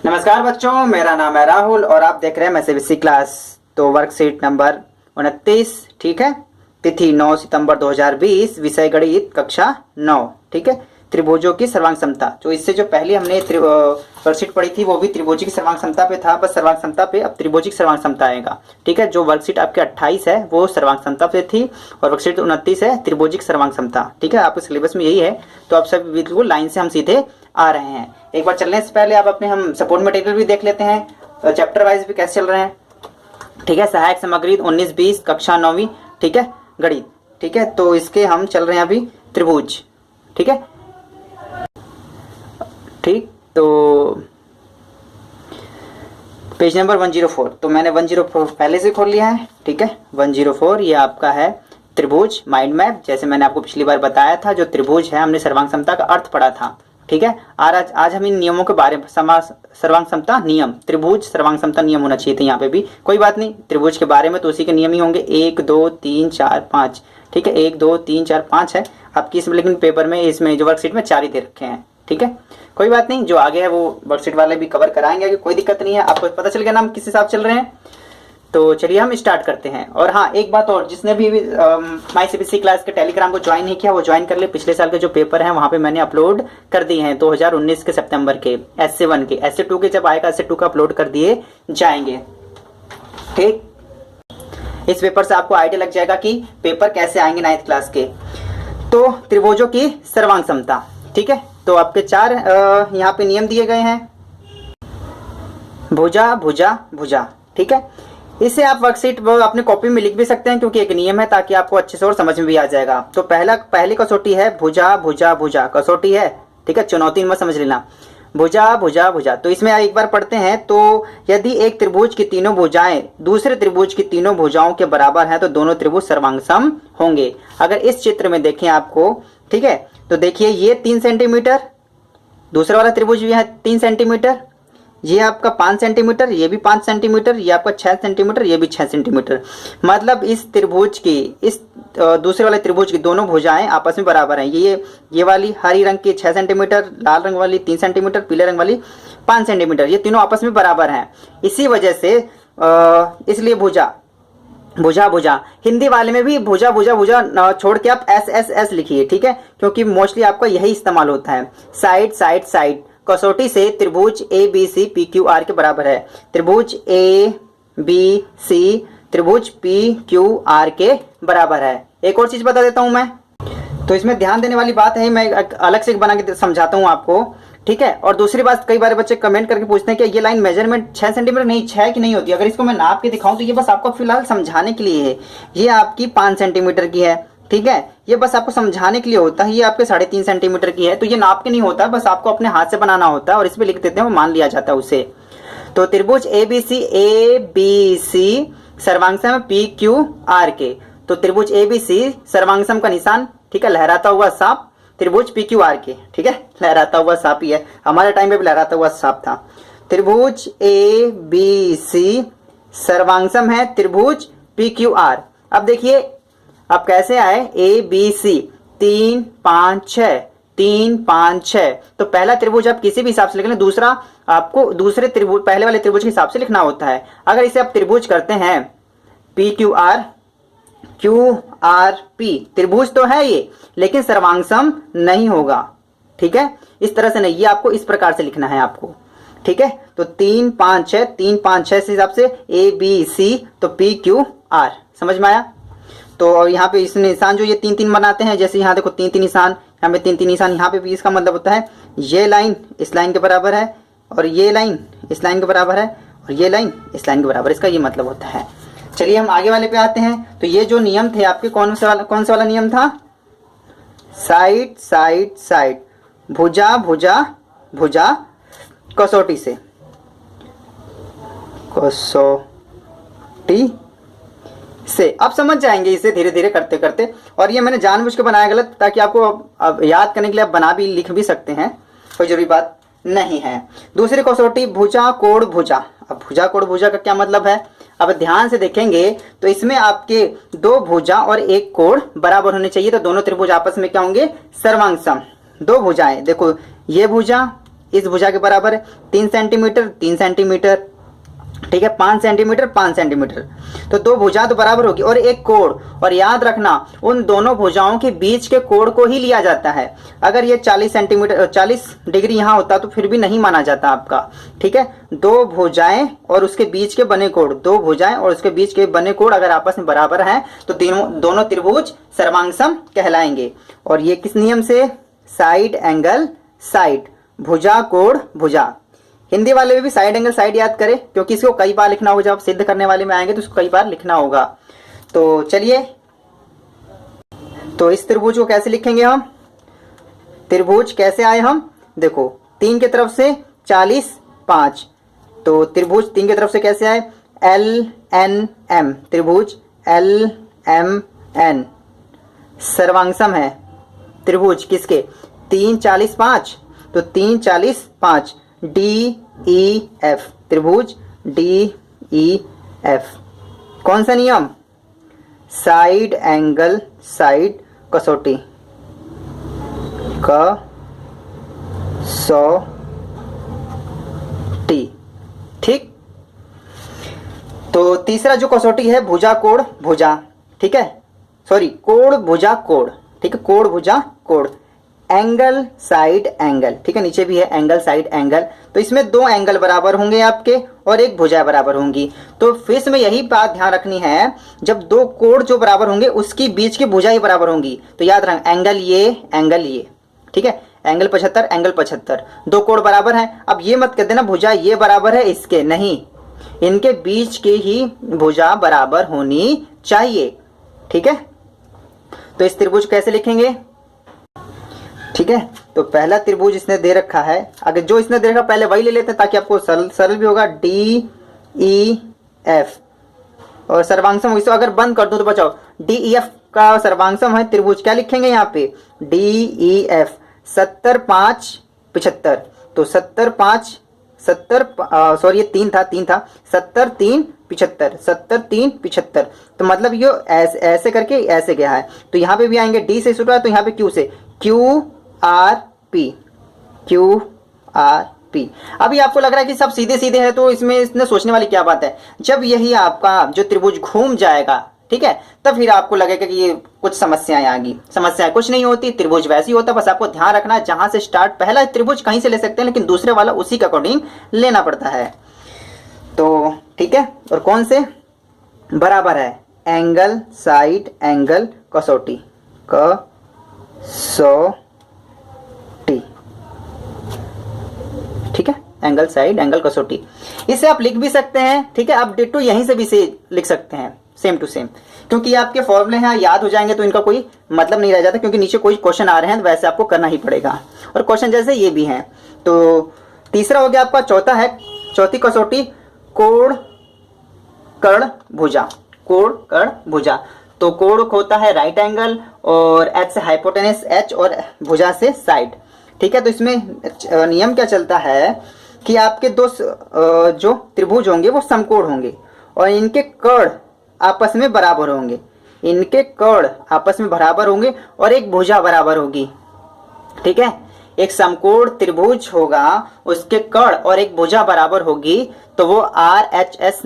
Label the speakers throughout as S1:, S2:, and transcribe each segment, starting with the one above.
S1: नमस्कार बच्चों, मेरा नाम है राहुल और आप देख रहे हैं मैथमेटिक्स क्लास। तो वर्कशीट नंबर 29, ठीक है। तिथि 9 सितंबर 2020, विषय गणित कक्षा 9, ठीक है। त्रिभुजों की सर्वांग क्षमता। जो इससे जो पहले हमने वर्कशीट पढ़ी थी वो भी त्रिभुज की सर्वांग क्षमता पे था, बस सर्वांग क्षमता पे अब त्रिभुज की सर्वांग क्षमता आएगा, ठीक है। जो वर्कशीट आपके 28 है वो सर्वांग क्षमता पे थी और वर्कशीट 29 है त्रिभुज की सर्वांग क्षमता, ठीक है। आपके सिलेबस में यही है, तो आप सब बिल्कुल लाइन से हम सीधे आ रहे हैं। एक बार चलने से पहले आप अपने हम सपोर्ट मटेरियल भी देख लेते हैं, चैप्टर वाइज भी कैसे चल रहे हैं, ठीक है। सहायक सामग्री 19-20 कक्षा 9वीं, ठीक है, गणित, ठीक है। तो इसके हम चल रहे हैं अभी त्रिभुज, ठीक है, ठीक। तो पेज नंबर 104, तो मैंने 104 पहले से खोल लिया है, ठीक है। 104 ये आपका है त्रिभुज माइंड मैप। जैसे मैंने आपको पिछली बार बताया था, जो त्रिभुज है हमने सर्वांग क्षमता का अर्थ पढ़ा था, ठीक है। आज हम इन नियमों के बारे में सर्वांग क्षमता नियम, त्रिभुज सर्वांग क्षमता नियम होना चाहिए थे यहाँ पे भी, कोई बात नहीं। त्रिभुज के बारे में तो उसी के नियम ही होंगे, 1 2 3 4 5, ठीक है। 1 2 3 4 5 है आपकी इसमें, लेकिन पेपर में इसमें जो वर्कशीट में 4 ही दे रखे हैं, ठीक है। कोई बात नहीं, जो आगे है वो वर्कशीट वाले भी कवर कराएंगे, कोई दिक्कत नहीं है। आपको पता चल गया ना हम किस हिसाब चल रहे हैं। तो चलिए हम स्टार्ट करते हैं। और हाँ, एक बात और, जिसने भी माई सीबीएसई क्लास के टेलीग्राम को ज्वाइन नहीं किया वो ज्वाइन कर ले। पिछले साल के जो पेपर हैं वहां पे मैंने अपलोड कर दिए हैं 2019 के सितंबर के, SA1 के, SA2 के जब आएगा SA2 का अपलोड कर दिए जाएंगे, ठीक। इस पेपर से आपको आइडिया लग जाएगा कि पेपर कैसे आएंगे 9th क्लास के। तो त्रिभुजों की सर्वांग क्षमता, ठीक है। तो आपके 4 यहाँ पे नियम दिए गए हैं, भुजा भुजा भुजा, ठीक है। इसे आप वर्कशीट अपने कॉपी में लिख भी सकते हैं, क्योंकि एक नियम है, ताकि आपको अच्छे से और समझ में भी आ जाएगा। तो पहली कसौटी है भुजा भुजा भुजा, कसौटी है, ठीक है, चुनौती मत समझ लेना। भुजा भुजा भुजा, तो इसमें एक बार पढ़ते हैं। तो यदि एक त्रिभुज की तीनों भुजाएं दूसरे त्रिभुज की तीनों भुजाओं के बराबर हैं तो दोनों त्रिभुज सर्वांगसम होंगे। अगर इस चित्र में देखें आपको, ठीक है, तो देखिए ये 3 सेंटीमीटर, दूसरा वाला त्रिभुज भी है 3 सेंटीमीटर, ये आपका 5 सेंटीमीटर, ये भी 5 सेंटीमीटर, ये आपका 6 सेंटीमीटर, ये भी 6 सेंटीमीटर। मतलब इस त्रिभुज की, इस दूसरे वाले त्रिभुज की दोनों भुजाएं आपस में बराबर हैं। ये वाली हरी रंग की 6 सेंटीमीटर, लाल रंग वाली 3 सेंटीमीटर, पीले रंग वाली 5 सेंटीमीटर, ये तीनों आपस में बराबर हैं। इसी वजह से इसलिए भुजा भुजा भुजा, हिंदी वाले में भी भुजा भुजा भुजा छोड़ के आप SSS लिखिए, ठीक है, क्योंकि मोस्टली आपका यही इस्तेमाल होता है। साइड साइड साइड, कसौटी से त्रिभुज ABC PQR के बराबर है, त्रिभुज ABC त्रिभुज PQR के बराबर है। एक और चीज बता देता हूं मैं, तो इसमें ध्यान देने वाली बात है, मैं अलग से बना के समझाता हूं आपको, ठीक है। और दूसरी बात, कई बार बच्चे कमेंट करके पूछते हैं कि ये लाइन मेजरमेंट 6 सेंटीमीटर नहीं 6 की नहीं होती। अगर इसको मैं नाप के दिखाऊं तो ये बस आपको फिलहाल समझाने के लिए है। ये आपकी 5 सेंटीमीटर की है, ठीक है, ये बस आपको समझाने के लिए होता है। ये आपके 3.5 सेंटीमीटर की है, तो ये नाप के नहीं होता, बस आपको अपने हाथ से बनाना होता है और इस पे लिख देते हैं, वो मान लिया जाता है उसे। तो त्रिभुज ABC सर्वांगसम PQR के, तो त्रिभुज ABC सर्वांगसम का निशान, ठीक है, लहराता हुआ सांप, त्रिभुज PQR के, ठीक है, लहराता हुआ सांप ही है, हमारे टाइम पे भी लहराता हुआ सांप था। त्रिभुज ABC सर्वांगसम है त्रिभुज PQR। अब देखिए अब कैसे आए, ABC 3 5 6 3 5 6, तो पहला त्रिभुज आप किसी भी हिसाब से लिख लें, दूसरा आपको दूसरे त्रिभुज पहले वाले त्रिभुज के हिसाब से लिखना होता है। अगर इसे आप त्रिभुज करते हैं PQR QRP, त्रिभुज तो है ये, लेकिन सर्वांगसम नहीं होगा, ठीक है, इस तरह से नहीं, ये आपको इस प्रकार से लिखना है आपको, ठीक है। तो 3 5 6 3 5 6 से हिसाब से ABC तो PQR, समझ में आया। तो यहाँ पे इस निशान जो ये 3 3 बनाते हैं, जैसे यहाँ देखो 3 3 निशान, यहाँ पे 3 3 निशान, यहाँ पे भी, इसका मतलब होता है ये लाइन इस लाइन के बराबर है और ये लाइन इस लाइन के बराबर है और ये लाइन इस लाइन के बराबर, इसका ये मतलब होता है। चलिए हम आगे वाले पे आते हैं। तो ये जो नियम थे आपके, कौन सा वाला नियम था, साइड साइड साइड, भुजा भुजा भुजा, कसौटी से, कसौटी से। अब समझ जाएंगे इसे धीरे धीरे करते करते। और ये मैंने जानबूझ के बनाया गलत, ताकि आपको अब याद करने के लिए आप बना भी लिख भी सकते हैं, कोई जरूरी बात नहीं है। दूसरी कसौटी भुजा कोण भुजा। अब भुजा कोण भुजा का क्या मतलब है, अब ध्यान से देखेंगे तो इसमें आपके 2 भुजा और 1 कोण बराबर होने चाहिए, तो दोनों त्रिभुज आपस में क्या होंगे, सर्वांगसम। 2 भुजाएं, देखो ये भुजा इस भुजा के बराबर है, 3 सेंटीमीटर 3 सेंटीमीटर, ठीक है, 5 सेंटीमीटर 5 सेंटीमीटर, तो दो भुजा तो बराबर होगी और एक कोण। और याद रखना उन दोनों भुजाओं के बीच के कोण को ही लिया जाता है। अगर ये 40 सेंटीमीटर 40 डिग्री यहाँ होता तो फिर भी नहीं माना जाता आपका, ठीक है। दो भुजाएं और उसके बीच के बने कोण, दो भुजाएं और उसके बीच के बने कोण अगर आपस में बराबर हैं तो दोनों त्रिभुज सर्वांगसम कहलाएंगे। और ये किस नियम से? साइड एंगल साइड, भुजा कोण भुजा। हिंदी वाले में भी साइड एंगल साइड याद करें, क्योंकि इसको कई बार लिखना होगा। जब आप सिद्ध करने वाले में आएंगे तो इसको कई बार लिखना होगा। तो चलिए, तो इस त्रिभुज को कैसे लिखेंगे हम? त्रिभुज कैसे आए हम? देखो 3 की तरफ से 40 5, तो त्रिभुज 3 की तरफ से कैसे आए? LNM, त्रिभुज LMN सर्वांगसम है। त्रिभुज किसके? 3 40 5, तो 3 40 5। DEF, त्रिभुज DEF कौन सा नियम? साइड एंगल साइड कसौटी, कसौटी, ठीक। तो तीसरा जो कसौटी है भुजा कोण भुजा, ठीक है, सॉरी कोण भुजा कोण, ठीक है, कोण भुजा कोण। एंगल साइड एंगल, ठीक है, नीचे भी है एंगल साइड एंगल। तो इसमें दो एंगल बराबर होंगे आपके और एक भुजा बराबर होंगी। तो फिर इसमें यही बात ध्यान रखनी है, जब दो कोण जो बराबर होंगे उसकी बीच की भुजा ही बराबर होंगी। तो याद रखना एंगल ये, ठीक है, एंगल 75 एंगल 75, दो कोण बराबर हैं। अब ये मत कह देना भुजा ये बराबर है इसके, नहीं, इनके बीच के ही भुजा बराबर होनी चाहिए, ठीक है। तो इस त्रिभुज कैसे लिखेंगे? ठीक है, तो पहला त्रिभुज इसने दे रखा है, अगर जो इसने दे रखा पहले वही ले लेते हैं ताकि आपको सरल भी होगा। DEF और सर्वांगसम, इसको अगर बंद कर दूं तो बचाओ, DEF का सर्वांगसम है त्रिभुज, क्या लिखेंगे यहाँ पे? DEF 70 5 75, तो 70 5 70 सॉरी ये 3 था 70 3 75, 70 3 75। तो मतलब ये ऐसे करके ऐसे गया है। तो यहाँ पे भी आएंगे D से शुरू है, तो यहाँ पे Q से QRP, QRP। अभी आपको लग रहा है कि सब सीधे सीधे है, तो इसमें इसने सोचने वाली क्या बात है? जब यही आपका जो त्रिभुज घूम जाएगा, ठीक है, तब फिर आपको लगेगा कि ये कुछ समस्याएं आ गई। समस्याएं कुछ नहीं होती, त्रिभुज वैसे ही होता, बस आपको ध्यान रखना है जहां से स्टार्ट, पहला त्रिभुज कहीं से ले सकते हैं लेकिन दूसरे वाला उसी के अकॉर्डिंग लेना पड़ता है। तो ठीक है, और कौन से बराबर है? एंगल साइड एंगल कसौटी, कसौटी, ठीक है, एंगल साइड एंगल कसौटी। इसे आप लिख भी सकते हैं, ठीक है, आप डिट्टो यहीं से भी से लिख सकते हैं, सेम टू सेम, क्योंकि आपके फॉर्मूले हैं याद हो जाएंगे तो इनका कोई मतलब नहीं रह जाता, क्योंकि नीचे कोई क्वेश्चन आ रहे हैं तो वैसे आपको करना ही पड़ेगा, और क्वेश्चन जैसे ये भी हैं। तो तीसरा हो गया आपका, चौथा है चौथी कसौटी कोण कर्ण भुजा, कोण कर्ण भुजा। तो कोण होता है राइट एंगल और एच से हाइपोटेनस एच और भुजा से साइड, ठीक है। तो इसमें नियम क्या चलता है कि आपके दो जो त्रिभुज होंगे वो समकोण होंगे और इनके कर्ण आपस में बराबर होंगे, इनके कर्ण आपस में बराबर होंगे और एक भुजा बराबर होगी, ठीक है। एक समकोण त्रिभुज होगा, उसके कर्ण और एक भुजा बराबर होगी, तो वो RHS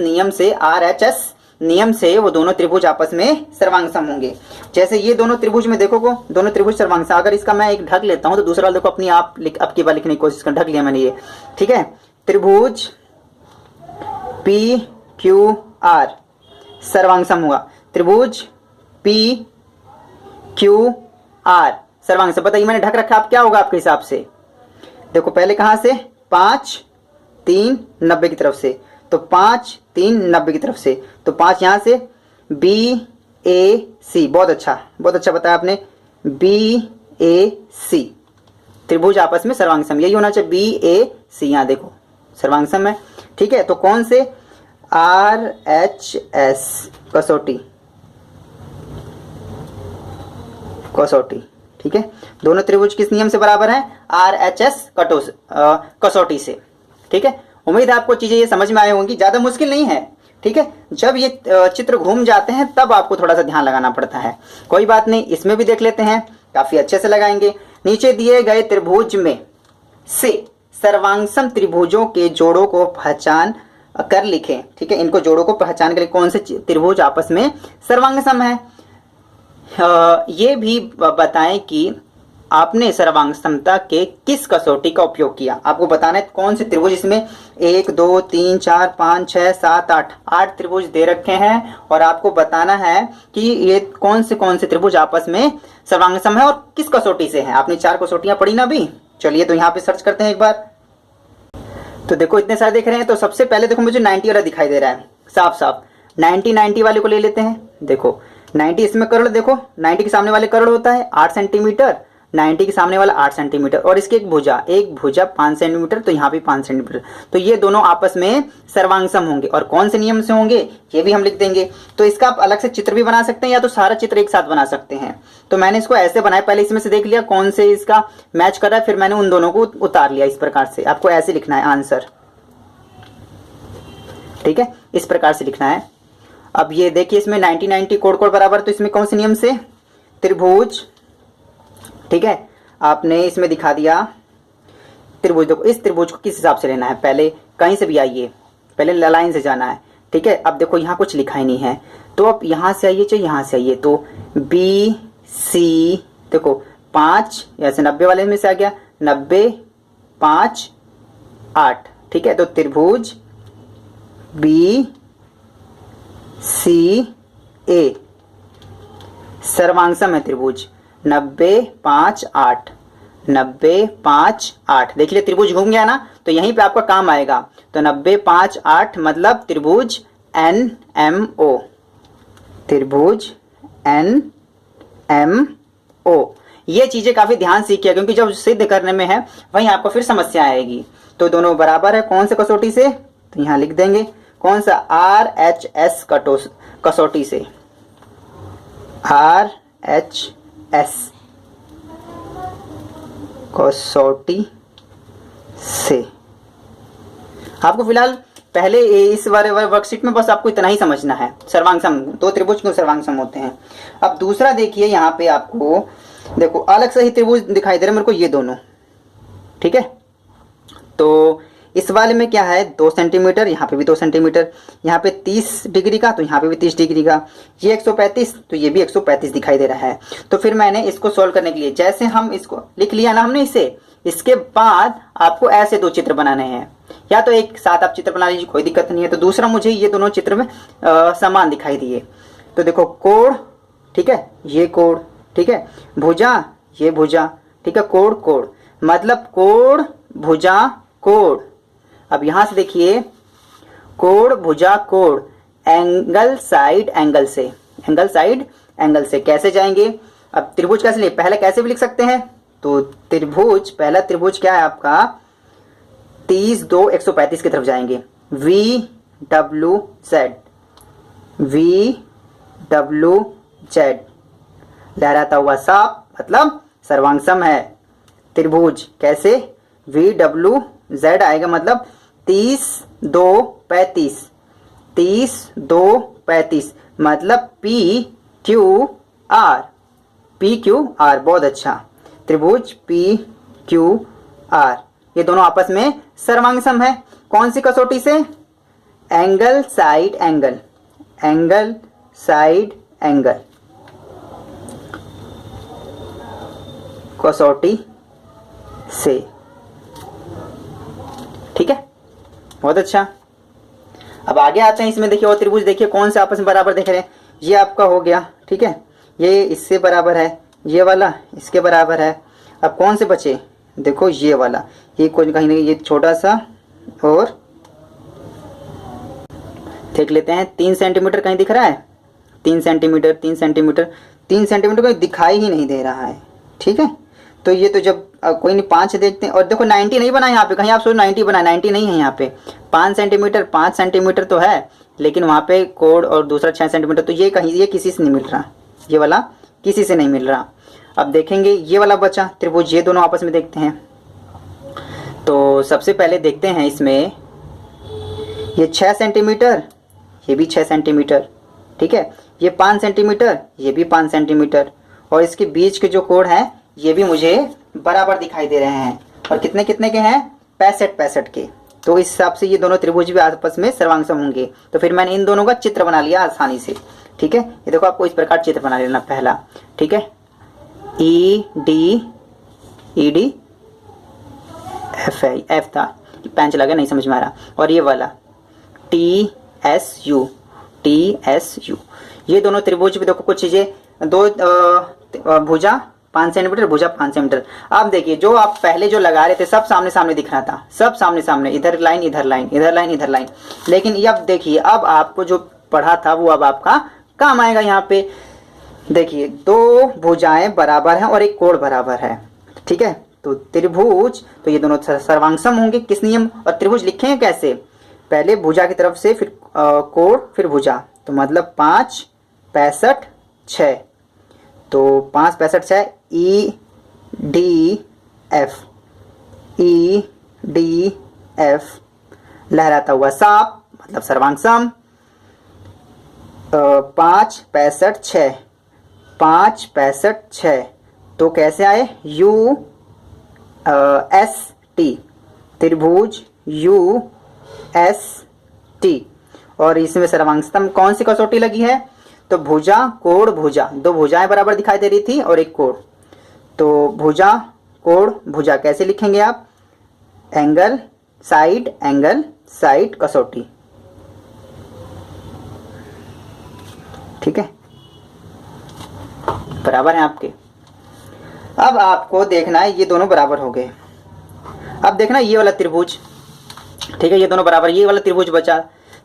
S1: नियम से वो दोनों त्रिभुज आपस में सर्वांगसम होंगे। जैसे ये दोनों त्रिभुज में देखो को दोनों त्रिभुज सर्वांगसम, अगर इसका मैं एक ढक लेता हूं तो दूसरा देखो अपनी आप अब की बार लिखने की कोशिश कर, ढक लिया मैंने ये, ठीक है। त्रिभुज PQR सर्वांगसम हुआ, त्रिभुज PQR सर्वांगसम। बताइए मैंने ढक रखा, अब क्या होगा आपके हिसाब से? देखो पहले कहां से? 5 3 90 की तरफ से, तो 5 3 90 की तरफ से, तो 5 यहां से BAC, बहुत अच्छा बताया आपने, BAC त्रिभुज आपस में सर्वांगसम, यही होना चाहिए, BAC, यहां देखो सर्वांगसम है, ठीक है। तो कौन से? RHS कसौटी, ठीक है। दोनों त्रिभुज किस नियम से बराबर हैं? RHS कसौटी से, ठीक है। उम्मीद है आपको चीजें ये समझ में आई होंगी, ज्यादा मुश्किल नहीं है, ठीक है। जब ये चित्र घूम जाते हैं तब आपको थोड़ा सा ध्यान लगाना पड़ता है, कोई बात नहीं, इसमें भी देख लेते हैं, काफी अच्छे से लगाएंगे। नीचे दिए गए त्रिभुज में से सर्वांगसम त्रिभुजों के जोड़ों को पहचान कर लिखें। ठीक है, इनको जोड़ों को पहचान कर कौन से त्रिभुज आपस में सर्वांगसम है। ये भी बताएं कि आपने सर्वांगसमता के किस कसौटी का उपयोग किया। आपको बताना है कौन से त्रिभुज, इसमें 1 2 3 4 5 6 7 8 त्रिभुज दे रखे हैं और आपको बताना है कि ये कौन से त्रिभुज आपस में सर्वांगसम है और किस कसौटी से है। आपने 4 कसौटियां पढ़ी ना अभी। चलिए तो यहाँ पे सर्च करते हैं एक बार। तो देखो इतने सारे देख रहे हैं, तो सबसे पहले देखो मुझे 90 वाला दिखाई दे रहा है साफ साफ। 90 वाले को ले लेते हैं। देखो 90 इसमें कर्ण, देखो 90 के सामने वाले कर्ण होता है 8 सेंटीमीटर, 90 के सामने वाला 8 सेंटीमीटर और इसकी एक भुजा 5 सेंटीमीटर, तो यहाँ भी 5 सेंटीमीटर। तो ये दोनों आपस में सर्वांगसम होंगे और कौन से नियम से होंगे ये भी हम लिख देंगे। तो इसका आप अलग से चित्र भी बना सकते हैं या तो सारा चित्र एक साथ बना सकते हैं। तो मैंने इसको ऐसे बनाया, पहले इसमें से देख लिया कौन से इसका मैच कर रहा है, फिर मैंने उन दोनों को उतार लिया। इस प्रकार से आपको ऐसे लिखना है आंसर। ठीक है, इस प्रकार से लिखना है। अब ये देखिए इसमें 90 कोण बराबर, तो इसमें कौन से नियम से, त्रिभुज। ठीक है, आपने इसमें दिखा दिया त्रिभुज। देखो इस त्रिभुज को किस हिसाब से लेना है, पहले कहीं से भी आइए, पहले लाइन से जाना है। ठीक है, अब देखो यहाँ कुछ लिखा ही नहीं है, तो अब यहाँ से आइए चाहे यहाँ से आइए, तो बी सी देखो 5 ऐसे 90 वाले में से आ गया 90 5 8। ठीक है, तो त्रिभुज बी सी ए सर्वांगसम है त्रिभुज 90 5 8 90 5 8। देख लिया त्रिभुज घूम गया ना, तो यहीं पे आपका काम आएगा। तो 90 5 8 मतलब त्रिभुज एन एम ओ, त्रिभुज एन एम ओ। ये चीजें काफी ध्यान सीखिए क्योंकि जब सिद्ध करने में है वहीं आपको फिर समस्या आएगी। तो दोनों बराबर है कौन से कसौटी से, तो यहां लिख देंगे कौन सा, RHS कसौटी से, RHS कसौटी से। आपको फिलहाल पहले इस वाले वर्कशीट में बस आपको इतना ही समझना है, सर्वांगसम दो त्रिभुज क्यों सर्वांगसम होते हैं। अब दूसरा देखिए, यहाँ पे आपको देखो अलग से ही त्रिभुज दिखाई दे रहे हैं मेरे को ये दोनों। ठीक है, तो इस वाले में क्या है 2 सेंटीमीटर, यहाँ पे भी 2 सेंटीमीटर, यहाँ पे 30 डिग्री का, तो यहाँ पे भी 30 डिग्री का, ये 135, तो ये भी 135 दिखाई दे रहा है। तो फिर मैंने इसको सॉल्व करने के लिए जैसे हम इसको लिख लिया ना हमने इसे, इसके बाद आपको ऐसे 2 चित्र बनाने हैं, या तो एक साथ आप चित्र बना लीजिए कोई दिक्कत नहीं है। तो दूसरा मुझे ये दोनों चित्र में समान दिखाई दिए। तो देखो कोण, ठीक है ये कोण, ठीक है भुजा ये भुजा, ठीक है कोण कोण मतलब कोण भुजा कोण। अब यहां से देखिए कोण भुजा कोण, एंगल साइड एंगल से, एंगल साइड एंगल से कैसे जाएंगे। अब त्रिभुज कैसे लिए, पहले कैसे भी लिख सकते हैं। तो त्रिभुज, पहला त्रिभुज क्या है आपका 30 2 135 की तरफ जाएंगे, VWZ VWZ लहराता हुआ सांप मतलब सर्वांगसम है। त्रिभुज कैसे, VWZ आएगा मतलब 30 2 35, 30 2 35 मतलब PQR, PQR बहुत अच्छा, त्रिभुज PQR ये दोनों आपस में सर्वांगसम है। कौन सी कसौटी से, angle side angle, angle side angle कसौटी से। ठीक है बहुत अच्छा। अब आगे आते हैं, इसमें देखिए और त्रिभुज देखिए कौन से आपस में बराबर दिख रहे हैं। ये आपका हो गया, ठीक है ये इससे बराबर है, ये वाला इसके बराबर है। अब कौन से बचे, देखो ये वाला, ये कोई कहीं नहीं, ये छोटा सा और देख लेते हैं 3 सेंटीमीटर कहीं दिख रहा है, 3 सेंटीमीटर 3 सेंटीमीटर 3 सेंटीमीटर कहीं दिखाई ही नहीं दे रहा है। ठीक है तो ये तो जब कोई नहीं 5 देखते हैं। और देखो 90 नहीं बना यहाँ पे, कहीं आप सोचो 90 बना, 90 नहीं है यहाँ पे, 5 सेंटीमीटर 5 सेंटीमीटर तो है, लेकिन वहाँ पे कोण और दूसरा 6 सेंटीमीटर, तो ये कहीं ये किसी से नहीं मिल रहा, ये वाला किसी से नहीं मिल रहा। अब देखेंगे ये वाला बचा त्रिभुज, ये दोनों आपस में देखते हैं। तो सबसे पहले देखते हैं इसमें, ये 6 सेंटीमीटर ये भी 6 सेंटीमीटर, ठीक है ये 5 सेंटीमीटर ये भी 5 सेंटीमीटर, और इसके बीच के जो कोण है ये भी मुझे बराबर दिखाई दे रहे हैं। और कितने कितने के हैं, 65 65 के। तो इस हिसाब से ये दोनों त्रिभुज भी आपस में सर्वांगसम होंगे। तो फिर मैंने इन दोनों का चित्र बना लिया आसानी से, ठीक है। ये देखो आपको इस प्रकार चित्र बना लेना पहला, ठीक है। ई डी एफ था, पेंच लगा नहीं समझ में आ रहा। और ये वाला टी एस यू, ये दोनों त्रिभुज भी देखो कुछ चीजें, दो भुजा 5 सेंटीमीटर, भुजा 5 सेंटीमीटर। अब देखिए जो आप पहले जो लगा रहे थे सब सामने सामने दिख रहा था, सब सामने सामने, इधर लाइन इधर लाइन, इधर लाइन इधर लाइन। लेकिन अब देखिए अब आपको जो पढ़ा था वो अब आपका काम आएगा। यहाँ पे देखिए दो भुजाएं बराबर हैं और एक कोण बराबर है, ठीक है। तो त्रिभुज, तो ये दोनों सर्वांगसम होंगे किस नियम, और त्रिभुज लिखेंगे कैसे, पहले भुजा की तरफ से, फिर कोण, फिर भुजा। तो मतलब 5 65 6, तो 5 65 6, ई डी एफ, लहराता हुआ सांप मतलब सर्वांगसम। 5 65 6, 5 65 6, तो कैसे आए, यू एस टी, त्रिभुज यू एस टी। और इसमें सर्वांगसम कौन सी कसौटी लगी है, तो भुजा कोण भुजा, दो भुजाएं बराबर दिखाई दे रही थी और एक कोण। तो भुजा कोण भुजा कैसे लिखेंगे आप, एंगल साइड कसौटी, ठीक है, बराबर है आपके। अब आपको देखना है ये दोनों बराबर हो गए। अब देखना ये वाला त्रिभुज, ठीक है, ये दोनों बराबर, ये वाला त्रिभुज बचा।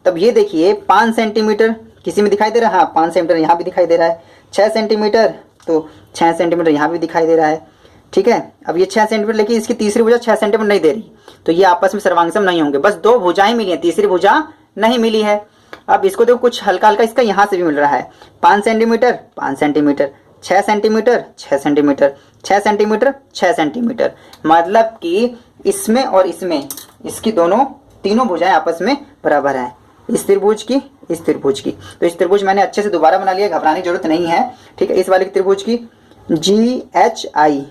S1: तब ये देखिए 5 सेंटीमीटर किसी में दिखाई दे रहा है, हाँ 5 सेंटीमीटर यहाँ भी दिखाई दे रहा है। 6 सेंटीमीटर, तो 6 सेंटीमीटर यहाँ भी दिखाई दे रहा है, ठीक है। अब ये 6 सेंटीमीटर, लेकिन इसकी तीसरी भुजा 6 सेंटीमीटर नहीं दे रही, तो ये आपस में सर्वांगसम नहीं होंगे। बस दो भुजाएं मिली हैं, तीसरी भुजा नहीं मिली है। अब इसको देखो कुछ हल्का हल्का इसका यहाँ से भी मिल रहा है, 5 centimetre 5 centimetre, 6 centimetre 6 centimetre, 6 centimetre 6 centimetre. मतलब कि इसमें और इसमें इसकी दोनों तीनों भुजाएं आपस में बराबर हैं, इस त्रिभुज की इस त्रिभुज की। तो इस त्रिभुज मैंने अच्छे से दोबारा बना लिया, घबराने की जरूरत नहीं है, ठीक है। इस वाले त्रिभुज की जी एच आई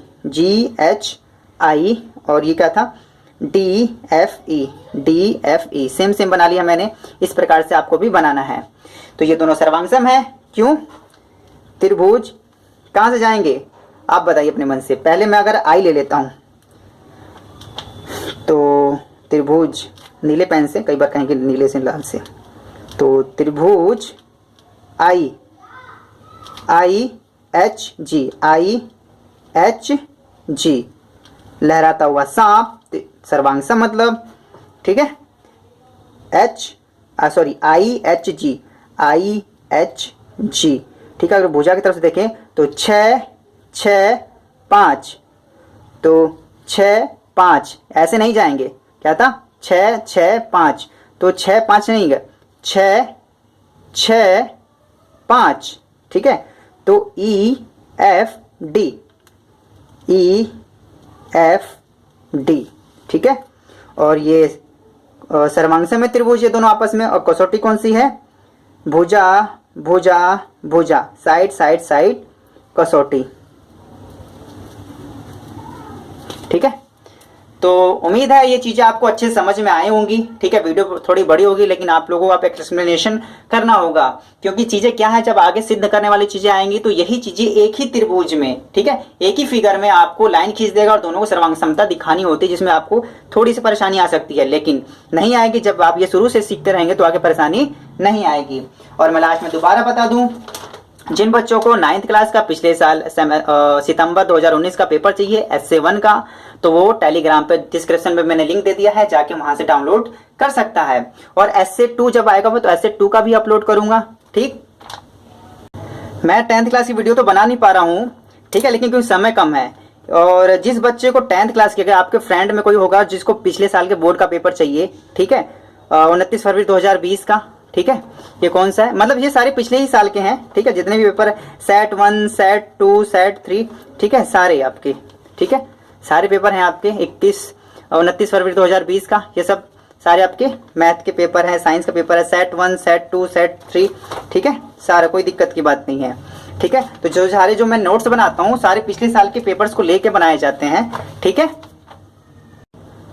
S1: और ये क्या था, डी एफ ई, सेम बना लिया मैंने। इस प्रकार से आपको भी बनाना है। तो ये दोनों सर्वांगसम है, क्यों, त्रिभुज कहां से जाएंगे आप बताइए अपने मन से। पहले मैं अगर आई ले लेता हूं, तो त्रिभुज नीले पेन से, कई बार कहेंगे नीले से लाल से, तो त्रिभुज आई एच जी, लहराता हुआ सांप सर्वांगसम मतलब, ठीक है, आई एच जी, ठीक है। अगर भुजा की तरफ से देखें तो 6 6 5, तो 6 5 ऐसे नहीं जाएंगे, क्या था 6 6 5, तो 6 5 नहीं गए, 6 6 5, ठीक है। तो ई एफ डी, ठीक है। और ये सर्वांगसम में त्रिभुज ये दोनों आपस में। और कसौटी कौन सी है, भुजा साइड कसौटी, ठीक है। तो उम्मीद है ये चीजें आपको अच्छे समझ में आई होंगी, ठीक है। वीडियो थोड़ी बड़ी होगी लेकिन आप लोगों को आप एक्सप्लेनेशन करना होगा, क्योंकि चीजें क्या है, जब आगे सिद्ध करने वाली चीजें आएंगी तो यही चीजें एक ही त्रिभुज में, ठीक है, एक ही फिगर में आपको लाइन खींच देगा और दोनों को सर्वांगसमता दिखानी होती है, जिसमें आपको थोड़ी सी परेशानी आ सकती है, लेकिन नहीं आएगी। जब आप ये शुरू से सीखते रहेंगे तो आगे परेशानी नहीं आएगी। और मैं लास्ट में दोबारा बता दूं, जिन बच्चों को 9th क्लास का पिछले साल सितंबर 2019 का पेपर चाहिए एस्से 1 का, तो वो टेलीग्राम पे डिस्क्रिप्शन में मैंने लिंक दे दिया है, जाके वहां से डाउनलोड कर सकता है। और एस्से 2 जब आएगा वो, तो एस्से 2 का भी अपलोड करूंगा, ठीक। मैं 10th क्लास की वीडियो तो बना नहीं पा रहा हूँ, ठीक है, लेकिन क्योंकि समय कम है। और जिस बच्चे को 10th क्लास की, अगर आपके फ्रेंड में कोई होगा जिसको पिछले साल के बोर्ड का पेपर चाहिए, ठीक है, 29 फरवरी 2020 का, ठीक है, ये कौन सा है, मतलब ये सारे पिछले ही साल के हैं, ठीक है, जितने भी पेपर सेट 1 सेट 2 सेट 3, ठीक है, सारे आपके, ठीक है, सारे पेपर हैं आपके 29 फरवरी 2020 का, ये सब सारे आपके मैथ के पेपर हैं, साइंस का पेपर है, सेट 1 सेट 2 सेट 3, ठीक है, सारा, कोई दिक्कत की बात नहीं है, ठीक है। तो जो सारे जो मैं नोट्स बनाता हूँ सारे पिछले साल के पेपर्स को लेके बनाए जाते हैं, ठीक है।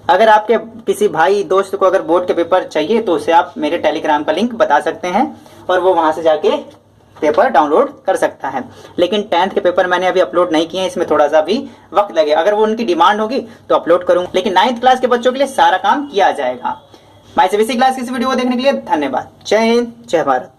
S1: अगर आपके किसी भाई दोस्त को अगर बोर्ड के पेपर चाहिए तो उसे आप मेरे टेलीग्राम का लिंक बता सकते हैं और वो वहां से जाके पेपर डाउनलोड कर सकता है। लेकिन 10th के पेपर मैंने अभी अपलोड नहीं किए हैं, इसमें थोड़ा सा भी वक्त लगेगा। अगर वो उनकी डिमांड होगी तो अपलोड करूंगा, लेकिन 9th क्लास के बच्चों के लिए सारा काम किया जाएगा। माय सीबीएसई क्लास की इस वीडियो को देखने के लिए धन्यवाद। जय हिंद, जय भारत।